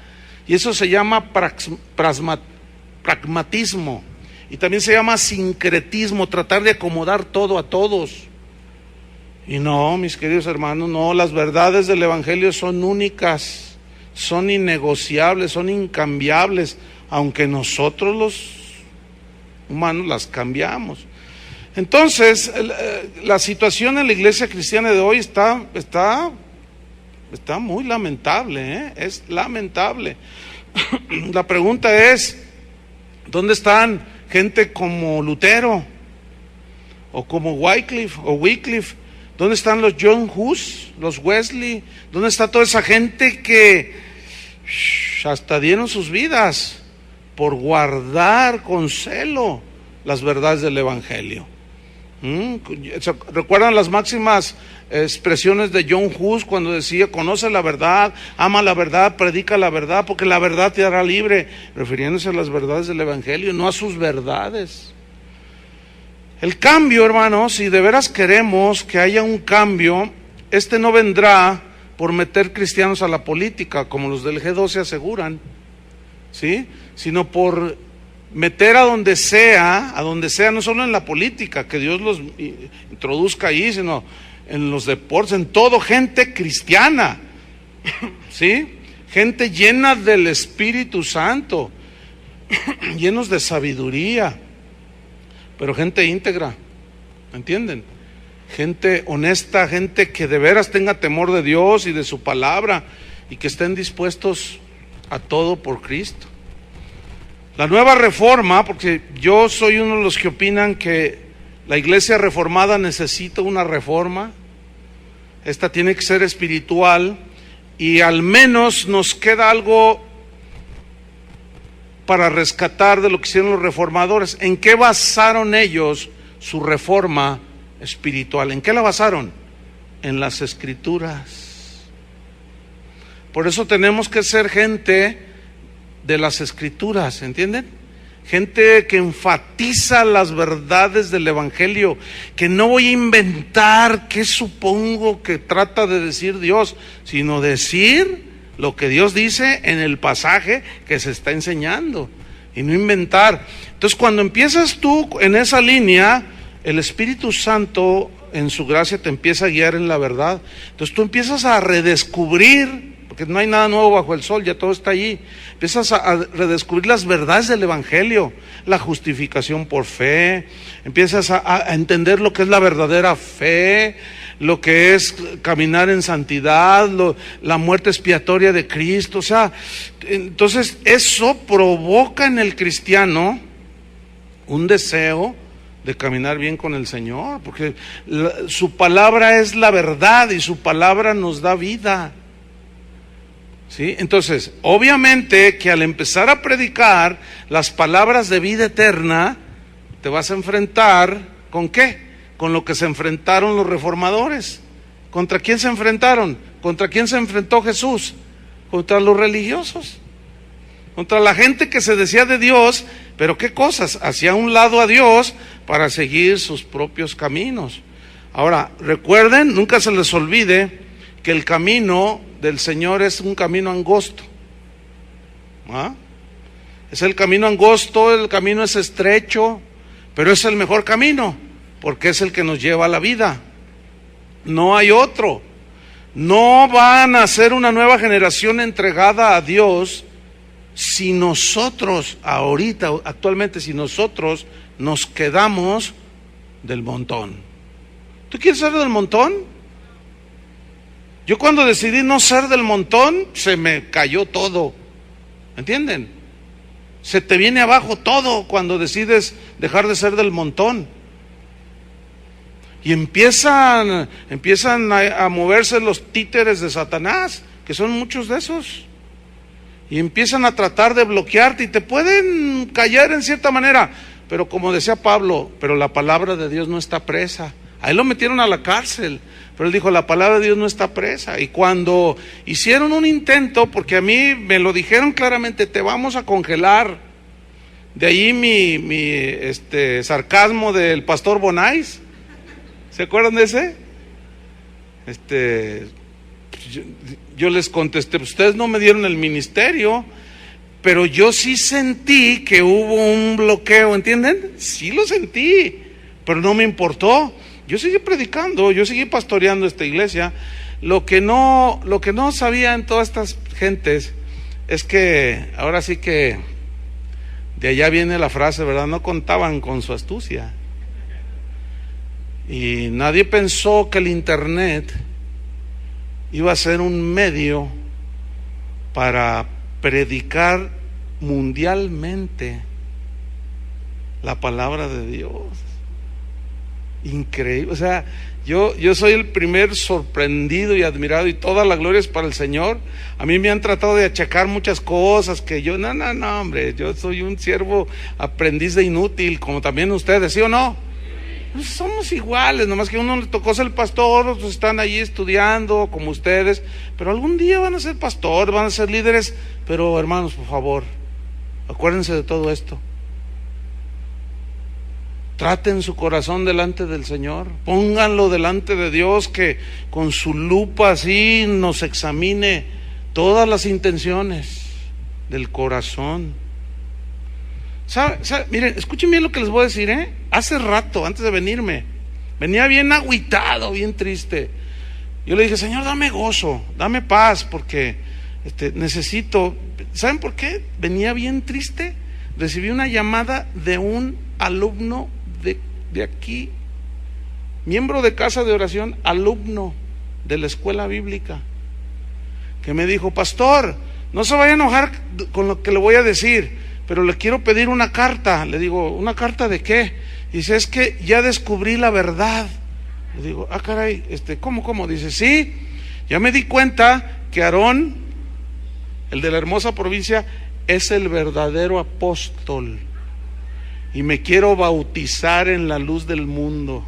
y eso se llama pragmatismo, y también se llama sincretismo, tratar de acomodar todo a todos. Y no, mis queridos hermanos, no, las verdades del evangelio son únicas, son innegociables, son incambiables, aunque nosotros los humanos las cambiamos. Entonces, la situación en la iglesia cristiana de hoy está muy lamentable, es lamentable. La pregunta es: ¿dónde están gente como Lutero? O como Wycliffe. ¿Dónde están los John Hus, los Wesley? ¿Dónde está toda esa gente que hasta dieron sus vidas por guardar con celo las verdades del evangelio? ¿Recuerdan las máximas expresiones de John Hus cuando decía: conoce la verdad, ama la verdad, predica la verdad, porque la verdad te hará libre? Refiriéndose a las verdades del evangelio, no a sus verdades. El cambio, hermanos, si de veras queremos que haya un cambio, no vendrá por meter cristianos a la política, como los del G12 aseguran, ¿sí? Sino por meter a donde sea, no solo en la política, que Dios los introduzca ahí, sino en los deportes, en todo, gente cristiana, ¿sí? Gente llena del Espíritu Santo, llenos de sabiduría, pero gente íntegra, ¿entienden? Gente honesta, gente que de veras tenga temor de Dios y de su palabra, y que estén dispuestos a todo por Cristo. La nueva reforma, porque yo soy uno de los que opinan que la iglesia reformada necesita una reforma, esta tiene que ser espiritual, y al menos nos queda algo para rescatar de lo que hicieron los reformadores. ¿En qué basaron ellos su reforma espiritual? ¿En qué la basaron? En las Escrituras. Por eso tenemos que ser gente de las Escrituras, ¿entienden? Gente que enfatiza las verdades del evangelio, que no voy a inventar qué supongo que trata de decir Dios, sino decir lo que Dios dice en el pasaje que se está enseñando, y no inventar. Entonces, cuando empiezas tú en esa línea, el Espíritu Santo en su gracia te empieza a guiar en la verdad. Entonces tú empiezas a redescubrir, porque no hay nada nuevo bajo el sol, ya todo está allí. Empiezas a redescubrir las verdades del Evangelio, la justificación por fe, empiezas a entender lo que es la verdadera fe, lo que es caminar en santidad, la muerte expiatoria de Cristo. O sea, entonces eso provoca en el cristiano un deseo de caminar bien con el Señor, porque su palabra es la verdad y su palabra nos da vida. ¿Sí? Entonces, obviamente que al empezar a predicar las palabras de vida eterna, te vas a enfrentar ¿con qué? Con lo que se enfrentaron los reformadores. ¿Contra quién se enfrentaron? ¿Contra quién se enfrentó Jesús? Contra los religiosos, contra la gente que se decía de Dios, pero ¿qué cosas? Hacía a un lado a Dios para seguir sus propios caminos. Ahora, recuerden, nunca se les olvide que el camino del Señor es un camino angosto. ¿Ah? Es el camino angosto, el camino es estrecho, pero es el mejor camino, porque es el que nos lleva a la vida. No hay otro. No van a ser una nueva generación entregada a Dios si nosotros, actualmente, si nosotros nos quedamos del montón. ¿Tú quieres ser del montón? Yo cuando decidí no ser del montón, se me cayó todo. ¿Entienden? Se te viene abajo todo cuando decides dejar de ser del montón. Y empiezan a moverse los títeres de Satanás, que son muchos de esos. Y empiezan a tratar de bloquearte y te pueden callar en cierta manera. Pero como decía Pablo, pero la palabra de Dios no está presa. A él lo metieron a la cárcel, pero él dijo, la palabra de Dios no está presa. Y cuando hicieron un intento, porque a mí me lo dijeron claramente, te vamos a congelar. De ahí mi sarcasmo del pastor Bonais. ¿Se acuerdan de ese? Yo les contesté, ustedes no me dieron el ministerio, pero yo sí sentí que hubo un bloqueo, ¿entienden? Sí lo sentí, pero no me importó. Yo seguí predicando, yo seguí pastoreando esta iglesia. Lo que no sabían todas estas gentes es que, ahora sí que, de allá viene la frase, ¿verdad? No contaban con su astucia. Y nadie pensó que el internet iba a ser un medio para predicar mundialmente la palabra de Dios. Increíble. O sea, yo soy el primer sorprendido y admirado, y toda la gloria es para el Señor. A mí me han tratado de achacar muchas cosas que yo, no, hombre, yo soy un siervo aprendiz de inútil, como también ustedes, ¿sí o no? Pues somos iguales, nomás que a uno le tocó ser pastor, otros están ahí estudiando como ustedes, pero algún día van a ser pastores, van a ser líderes. Pero hermanos, por favor, acuérdense de todo esto. Traten su corazón delante del Señor, pónganlo delante de Dios, que con su lupa así nos examine todas las intenciones del corazón. Miren, escuchen bien lo que les voy a decir, Hace rato, antes de venirme, venía bien agüitado, bien triste. Yo le dije, Señor, dame gozo, dame paz, porque necesito. ¿Saben por qué? Venía bien triste. Recibí una llamada de un alumno de aquí, miembro de casa de oración, alumno de la escuela bíblica, que me dijo, pastor, no se vaya a enojar con lo que le voy a decir, pero le quiero pedir una carta. Le digo, ¿una carta de qué? Dice, es que ya descubrí la verdad. Le digo, caray, ¿cómo? Dice, sí, ya me di cuenta que Aarón, el de la hermosa provincia, es el verdadero apóstol, y me quiero bautizar en la luz del mundo.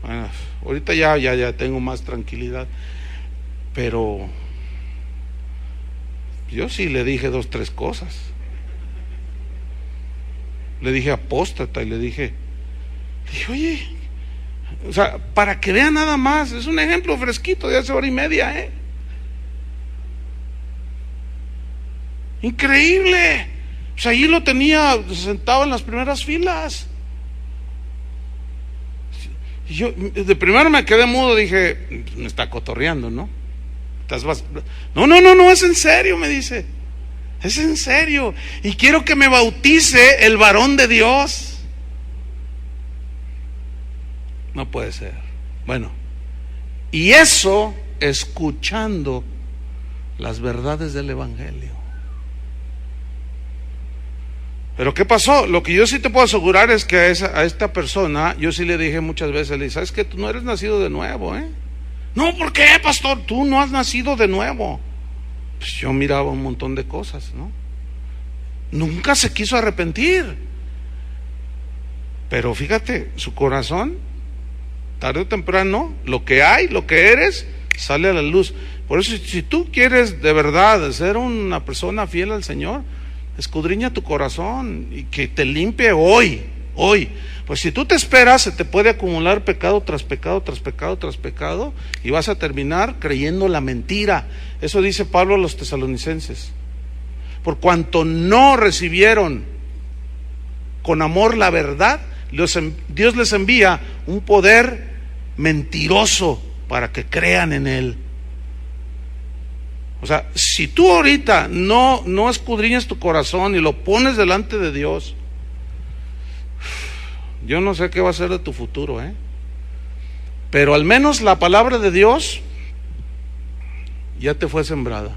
Bueno, ahorita ya tengo más tranquilidad, pero yo sí le dije 2, 3 cosas. Le dije apóstata y le dije, oye, o sea, para que vean nada más, es un ejemplo fresquito de hace hora y media, Increíble. O sea, ahí lo tenía sentado en las primeras filas. Y yo de primero me quedé mudo, dije, me está cotorreando, ¿no? No, es en serio, me dice. Es en serio. Y quiero que me bautice el varón de Dios. No puede ser. Bueno, y eso escuchando las verdades del Evangelio. Pero ¿qué pasó? Lo que yo sí te puedo asegurar es que a esta persona, yo sí le dije muchas veces, le dije, ¿sabes qué? Tú no eres nacido de nuevo, ¿eh? No, ¿por qué, pastor? Tú no has nacido de nuevo. Pues yo miraba un montón de cosas, ¿no? Nunca se quiso arrepentir. Pero fíjate, su corazón, tarde o temprano, lo que hay, lo que eres, sale a la luz. Por eso, si tú quieres de verdad ser una persona fiel al Señor, escudriña tu corazón y que te limpie hoy. Pues si tú te esperas, se te puede acumular pecado tras pecado, tras pecado, tras pecado, y vas a terminar creyendo la mentira. Eso dice Pablo a los tesalonicenses. Por cuanto no recibieron con amor la verdad, Dios les envía un poder mentiroso para que crean en Él. O sea, si tú ahorita no escudriñas tu corazón y lo pones delante de Dios, yo no sé qué va a ser de tu futuro, pero al menos la palabra de Dios ya te fue sembrada.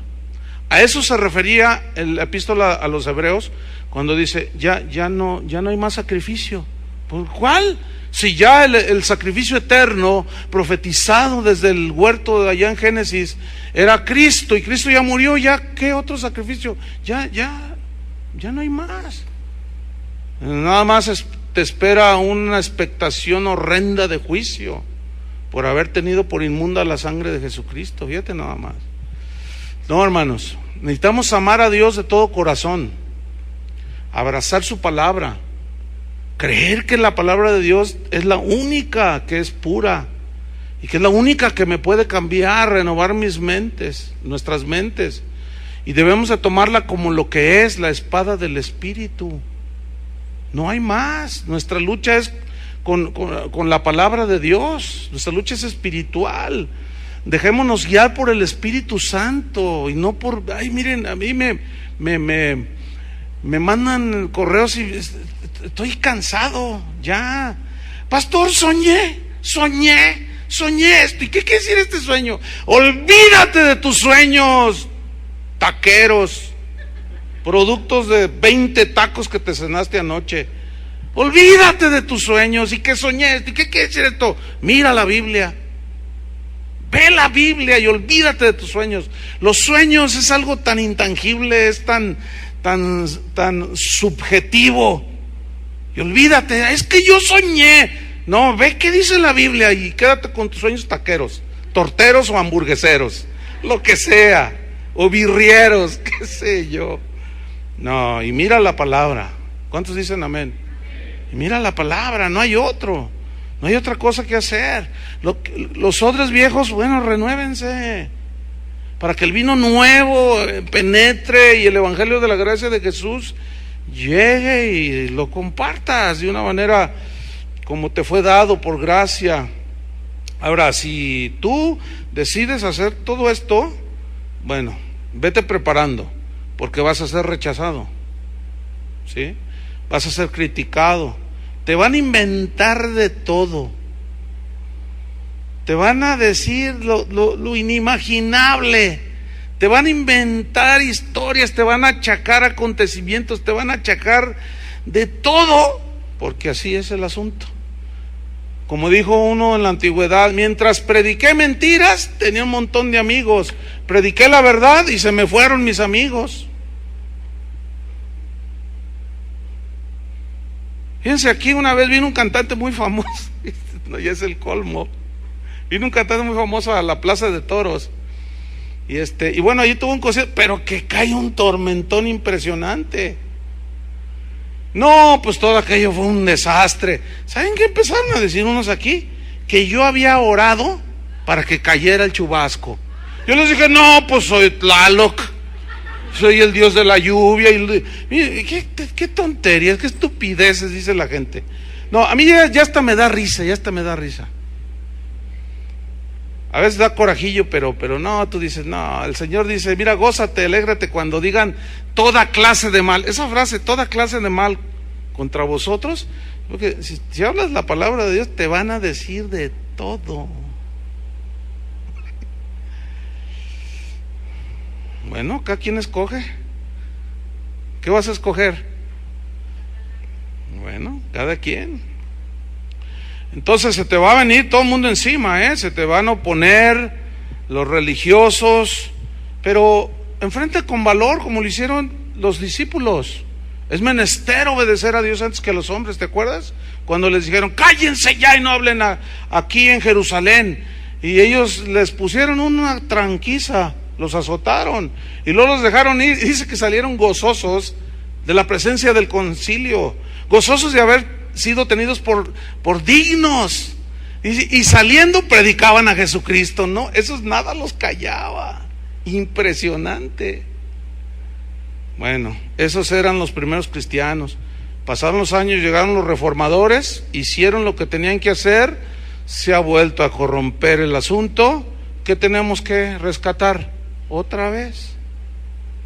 A eso se refería la epístola a los Hebreos cuando dice, ya no hay más sacrificio. ¿Por cuál? Si ya el sacrificio eterno profetizado desde el huerto de allá en Génesis era Cristo, y Cristo ya murió, ya ¿qué otro sacrificio? Ya no hay más. Nada más te espera una expectación horrenda de juicio por haber tenido por inmunda la sangre de Jesucristo. Fíjate nada más. No, hermanos, necesitamos amar a Dios de todo corazón, abrazar su palabra, creer que la palabra de Dios es la única que es pura y que es la única que me puede cambiar, renovar nuestras mentes, y debemos de tomarla como lo que es, la espada del Espíritu. No hay más. Nuestra lucha es con la palabra de Dios. Nuestra lucha es espiritual. Dejémonos guiar por el Espíritu Santo y no por, miren, a mí me mandan correos y estoy cansado ya. Pastor, soñé esto. ¿Y qué quiere decir este sueño? Olvídate de tus sueños taqueros, productos de 20 tacos que te cenaste anoche. Olvídate de tus sueños. ¿Y qué soñé esto? ¿Y qué quiere decir esto? Mira la Biblia. Ve la Biblia y olvídate de tus sueños. Los sueños es algo tan intangible, es tan subjetivo. Y olvídate, es que yo soñé. No, ve qué dice la Biblia y quédate con tus sueños taqueros, torteros o hamburgueseros, lo que sea, o birrieros, qué sé yo. No, y mira la palabra. ¿Cuántos dicen amén? Y mira la palabra, no hay otro. No hay otra cosa que hacer. Los odres viejos, bueno, renuévense para que el vino nuevo penetre y el evangelio de la gracia de Jesús llegue y lo compartas de una manera como te fue dado por gracia. Ahora, si tú decides hacer todo esto, bueno, vete preparando, porque vas a ser rechazado, ¿sí? Vas a ser criticado. Te van a inventar de todo. Te van a decir lo inimaginable. Te van a inventar historias, te van a achacar acontecimientos, te van a achacar de todo, porque así es el asunto. Como dijo uno en la antigüedad, mientras prediqué mentiras, tenía un montón de amigos. Prediqué la verdad y se me fueron mis amigos. Fíjense, aquí una vez vino un cantante muy famoso, no, ya es el colmo. Vino un cantante muy famoso a la Plaza de Toros. Y bueno, allí tuvo un concierto, pero que cae un tormentón impresionante. No, pues todo aquello fue un desastre. ¿Saben qué empezaron a decir unos aquí? Que yo había orado para que cayera el chubasco. Yo les dije, no, pues soy Tlaloc, soy el Dios de la lluvia. ¿Qué tonterías, qué estupideces dice la gente? No, a mí ya hasta me da risa, A veces da corajillo, pero no, tú dices, no, el Señor dice, mira, gózate, alégrate cuando digan toda clase de mal. Esa frase, toda clase de mal contra vosotros, porque si hablas la palabra de Dios, te van a decir de todo. Bueno, cada quien escoge. ¿Qué vas a escoger? Bueno, cada quien. Entonces se te va a venir todo el mundo encima, se te van a oponer los religiosos, pero enfrenta con valor como lo hicieron los discípulos. Es menester obedecer a Dios antes que a los hombres, ¿te acuerdas? Cuando les dijeron, cállense ya y no hablen aquí en Jerusalén. Y ellos les pusieron una tranquiza, los azotaron y luego los dejaron ir. Dice que salieron gozosos de la presencia del concilio, gozosos de haber sido tenidos por dignos, y saliendo predicaban a Jesucristo. No, esos nada los callaba. Impresionante. Bueno, esos eran los primeros cristianos. Pasaron los años, llegaron los reformadores, hicieron lo que tenían que hacer, se ha vuelto a corromper el asunto. ¿Qué tenemos que rescatar? Otra vez.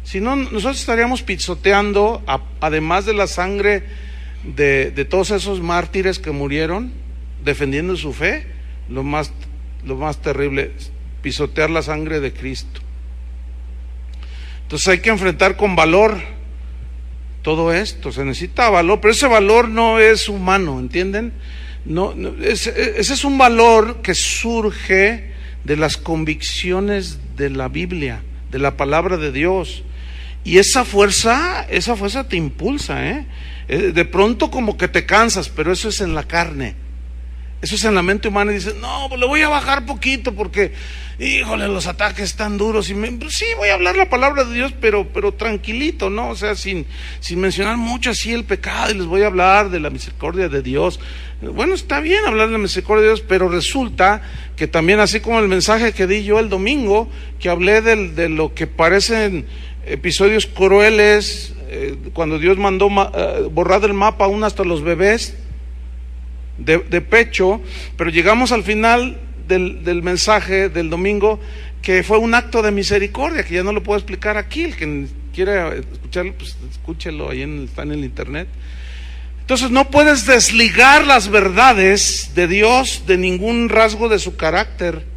Si no, nosotros estaríamos pisoteando, además de la sangre de todos esos mártires que murieron defendiendo su fe, lo más terrible, pisotear la sangre de Cristo. Entonces hay que enfrentar con valor todo esto, se necesita valor, pero ese valor no es humano, ¿entienden? Ese es un valor que surge de las convicciones de la Biblia, de la palabra de Dios, y esa fuerza te impulsa, de pronto como que te cansas, pero eso es en la carne, eso es en la mente humana, y dices, no, pues le voy a bajar poquito porque, híjole, los ataques están duros, pues sí, voy a hablar la palabra de Dios, pero tranquilito, ¿no? O sea, sin mencionar mucho así el pecado, y les voy a hablar de la misericordia de Dios. Bueno, está bien hablar de la misericordia de Dios, pero resulta que también, así como el mensaje que di yo el domingo, que hablé de lo que parecen episodios crueles, cuando Dios mandó borrar del mapa aún hasta los bebés de pecho, pero llegamos al final del mensaje del domingo, que fue un acto de misericordia, que ya no lo puedo explicar aquí. El que quiera escucharlo, pues escúchelo, ahí está en el internet. Entonces no puedes desligar las verdades de Dios de ningún rasgo de su carácter.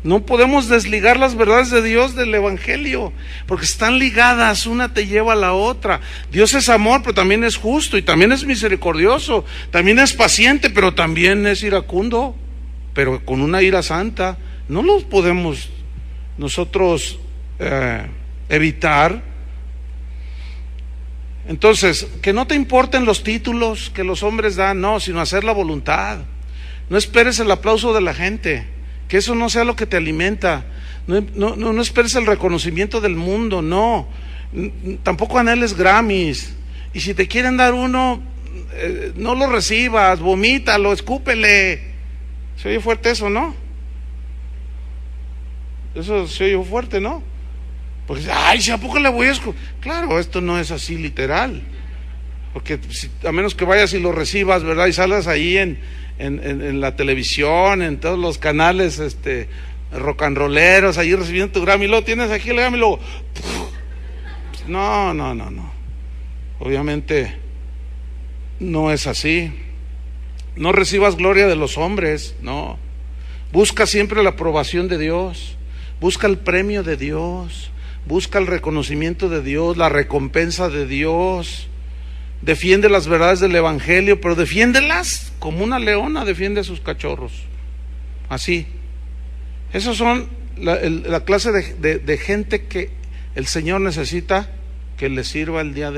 No podemos desligar las verdades de Dios del Evangelio, porque están ligadas, una te lleva a la otra. Dios es amor, pero también es justo, y también es misericordioso, también es paciente, pero también es iracundo, pero con una ira santa. No los podemos nosotros evitar. Entonces, que no te importen los títulos que los hombres dan, no, sino hacer la voluntad. No esperes el aplauso de la gente, que eso no sea lo que te alimenta. No esperes el reconocimiento del mundo, no. Tampoco anheles Grammys. Y si te quieren dar uno, no lo recibas, vomítalo, escúpele. ¿Se oye fuerte eso, no? Eso se oye fuerte, ¿no? Porque, ay, si a poco le voy a escupir. Claro, esto no es así literal. Porque a menos que vayas y lo recibas, ¿verdad? Y salgas ahí en la televisión, en todos los canales rock and rolleros, ahí recibiendo tu Grammy, y luego tienes aquí el Grammy y luego no. Obviamente no es así. No recibas gloria de los hombres, no. Busca siempre la aprobación de Dios, busca el premio de Dios, busca el reconocimiento de Dios, la recompensa de Dios. Defiende las verdades del Evangelio, pero defiéndelas como una leona defiende a sus cachorros. Así. Esos son la clase de gente que el Señor necesita que le sirva el día de